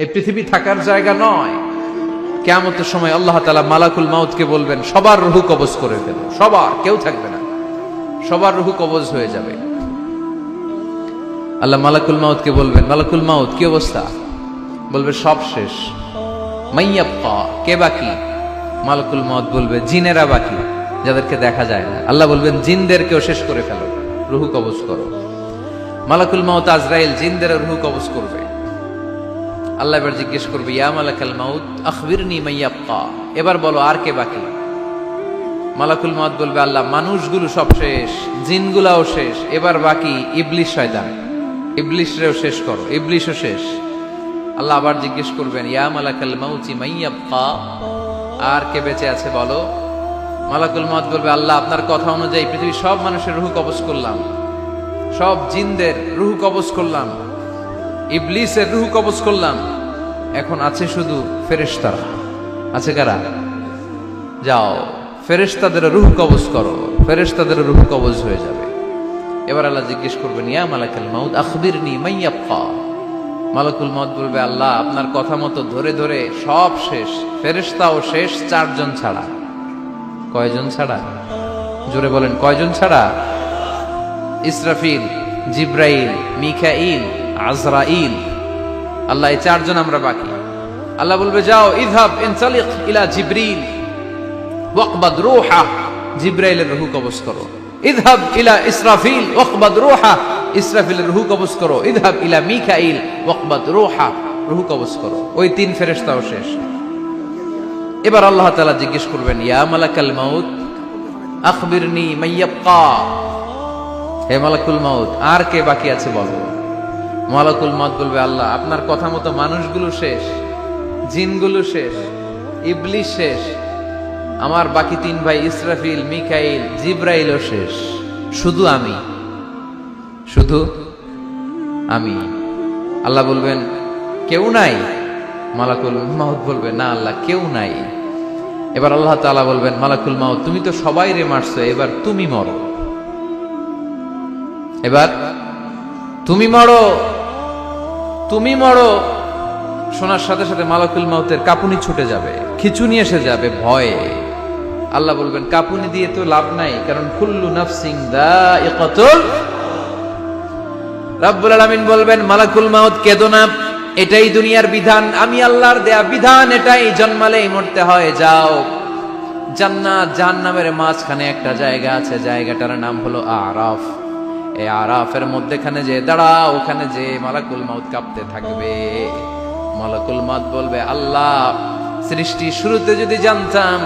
এই পৃথিবী থাকার জায়গা নয়। কিয়ামতের সময় আল্লাহ তাআলা মালাকুল মাউতকে বলবেন সবার রূহ কবজ করে ফেলো, সবার, কেউ থাকবে না, সবার রূহ কবজ হয়ে যাবে। আল্লাহ মালাকুল মাউতকে বলবেন, মালাকুল মাউত কি অবস্থা? বলবে সব শেষ। মাইয়াবকা, কে বাকি? মালাকুল মাউত বলবে জিনেরা বাকি, যাদেরকে দেখা যায় না। আল্লাহ বলবেন জিনদেরকেও শেষ করে ফেলো, রূহ কবজ করো। মালাকুল মাউত আজরাইল জিনদের রূহ কবজ করবে। আল্লাহ এবার জিজ্ঞেস করবে, ইয়া মালাকাল মাউত আখবিরনি মাইয়াবকা, এবার বলো আর কে বাকি? মালাকুল মাউত বলবে, আল্লাহ মানুষগুলো সব শেষ, জিনগুলাও শেষ, এবার বাকি ইবলিশ শয়তান, ইবলিশরেও শেষ করো, ইবলিশও শেষ। আল্লাহ আবার জিজ্ঞেস করবেন, ইয়া মালাকাল মাউতি মাইয়াবকা, আর কে বেঁচে আছে বলো? মালাকুল মাউত বলবে, আল্লাহ আপনার কথা অনুযায়ী পৃথিবীর সব মানুষের রূহ কবজ করলাম, সব জিনদের রূহ কবজ করলাম, ইবলিসের রূহ কবজ করলাম, এখন আছে শুধু ফেরেশতারা। আছে কারা? যাও ফেরেশতাদের রূহ কবজ করো, ফেরেশতাদের রূহ কবজ হয়ে যাবে। এবার আল্লাহ জিজ্ঞেস করবেন, ইয়া মালাকাল মাউত আখবিরনি মাইয়াবকা। মালাকুল মাউত বলবে, আল্লাহ আপনার কথা মতো ধরে ধরে সব শেষ, ফেরেশতাও শেষ, 4 জন ছাড়া। কয়জন ছাড়া? জোরে বলেন, কয়জন ছাড়া? ইসরাফিল, জিব্রাইল, মিকাইল, আজরাইল। আল্লাহ এই 4 জন আমরা বাকি। আল্লাহ বলবে, যাও ইযহাব ইনতালিক ইলা জিবরিল ওয়াকবাদ রূহা, জিব্রাইলের রূহ কবজ করো। ইযহাব ইলা ইসরাফিল ওয়াকবাদ রূহা, ইসরাফিলের রূহ কবজ করো। ইযহাব ইলা মিকাইল ওয়াকবাদ রূহা, রূহ কবজ করো। ওই 3 ফেরেশতাও শেষ। এবার আল্লাহ তাআলা জিজ্ঞেস করবেন, ইয়া মালাকাল মাউত আখবিরনি মাইয়াবকা, হে মালাকুল মাউত আর কে বাকি আছে বলো? মালাকুল মাউত বলবে, আল্লাহ আপনার কথা মতো মানুষগুলো শেষ, জিনগুলো শেষ, ইবলিশ শেষ, আমার বাকি 3 ভাই ইসরাফিল, মিকাইল, জিব্রাইলও শেষ, শুধু আমি, শুধু আমি। আল্লাহ বলবেন, কেউ নাই? মালাকুল মাউত বলবে, না আল্লাহ কেউ নাই। এবার আল্লাহ তাআলা বলবেন, মালাকুল মাউত তুমি তো সবাই রে মারছো, এবার তুমি মরো, এবার তুমি মরো, তুমি মরো। শোনার সাথে সাথে মালাকুল মাউতের কাঁপুনি ছুটে যাবে, খিঁচুনি এসে যাবে ভয়ে। আল্লাহ বলবেন, কাঁপুনি দিয়ে তো লাভ নাই, কারণ কুল্লু নাফসিন যায়িকাতুল। রব্বুল আলামিন বলবেন, মালাকুল মাউত কেঁদো না, এটাই দুনিয়ার বিধান, আমি আল্লাহর দেয়া বিধান, এটাই, জন্মালেই মরতে হয়। যাও, জান্নাত জাহান্নামের মাঝখানে একটা জায়গা আছে, জায়গাটার নাম হলো আরাফ। এই আরাফের মধ্যখানে যে দাঁড়াও, ওখানে যে মালাকুল মাউত কাঁপতে থাকবে। মালাকুল মাউত বলবে, আল্লাহ সৃষ্টি শুরুতে যদি জানতাম,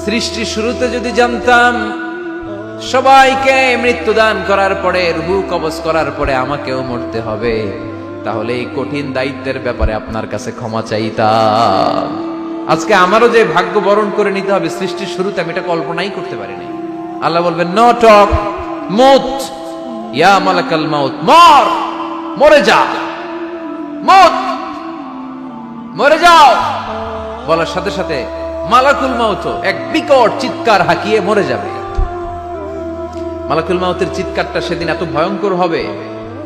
সৃষ্টি শুরুতে যদি জানতাম সবাইকে মৃত্যুদান করার পরে, রূহ কবজ করার পরে আমাকেও মরতে হবে, তাহলে এই কঠিন দায়িত্বের ব্যাপারে আপনার কাছে ক্ষমা চাইতাম। আজকে আমারও যে ভাগ্য বরণ করে নিতে হবে সৃষ্টির শুরুতে, আমি এটা কল্পনাই করতে পারিনি। আল্লাহ বলবেন, নো টক, মউত, ইয়া মালাকাল মাউত, মর, মরে যা, মউত, মরে যাও। বলার সাথে সাথে মালাকুল মাউত এক বিকট চিৎকার হাঁকিয়ে মরে যাবে। মালাকুল মাউতের চিৎকারটা সেদিন এত ভয়ঙ্কর হবে,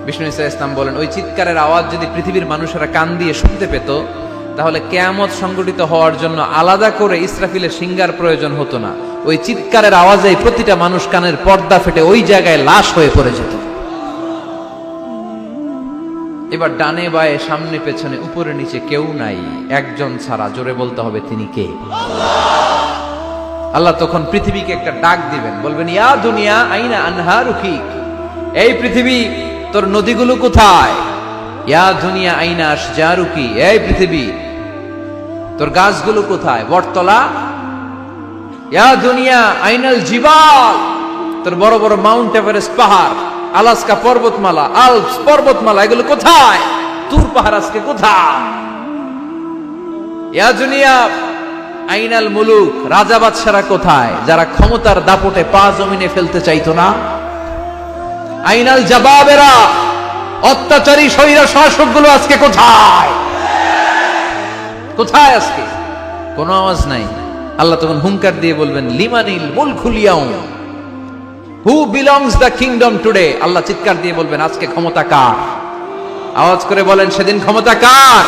বিষ্ণু ঈসা ইসলাম বলেন, ওই চিৎকারের আওয়াজ যদি পৃথিবীর মানুষেরা কান দিয়ে শুনতে পেত, তাহলে কিয়ামত সংগঠিত হওয়ার জন্য আলাদা করে ইসরাফিলের সিঙ্গার প্রয়োজন হতো না। ওই চিৎকারের আওয়াজে প্রতিটা মানুষ কানের পর্দা ফেটে ওই জায়গায় লাশ হয়ে পড়ে যেত। এবার ডানে বায়ে, সামনে পেছনে, উপরে নিচে কেউ নাই, একজন ছাড়া। জোরে বলতে হবে, তিনি কে? আল্লাহ তখন পৃথিবীকে একটা ডাক দিবেন, বলবেন, ইয়া দুনিয়া আইনা আনহারুকি, এই পৃথিবী তোর নদীগুলো কোথায়? ইয়া দুনিয়া আইনা আশজারুকি, এই পৃথিবী তোর গাছগুলো কোথায়? বটতলা। ইয়া দুনিয়া আইনাল জিবাল, তোর বড় বড় মাউন্ট এভারেস্ট পাহাড়, আলাস্কা পর্বতমালা, আলপস পর্বতমালা, এগুলো কোথায়? তুর পাহাড় আজকে কোথায়? ইয়া দুনিয়া আইনাল মুলুক, রাজা বাদশারা কোথায়, যারা ক্ষমতার দাপটে পা জমিনে ফেলতে চাইতো না? আইনাল জাবাবেরা, অত্যাচারী স্বৈর শাসকগুলো আজকে কোথায়? কোথায় আজকে? কোনো আওয়াজ নাই। আল্লাহ তখন হুঙ্কার দিয়ে বলবেন, লিমানিল মুলকুল ইয়াউম, who belongs the kingdom today. Allah চিৎকার দিয়ে বলবেন, আজকে ক্ষমতা কার? আওয়াজ করে বলেন, সেদিন ক্ষমতা কার?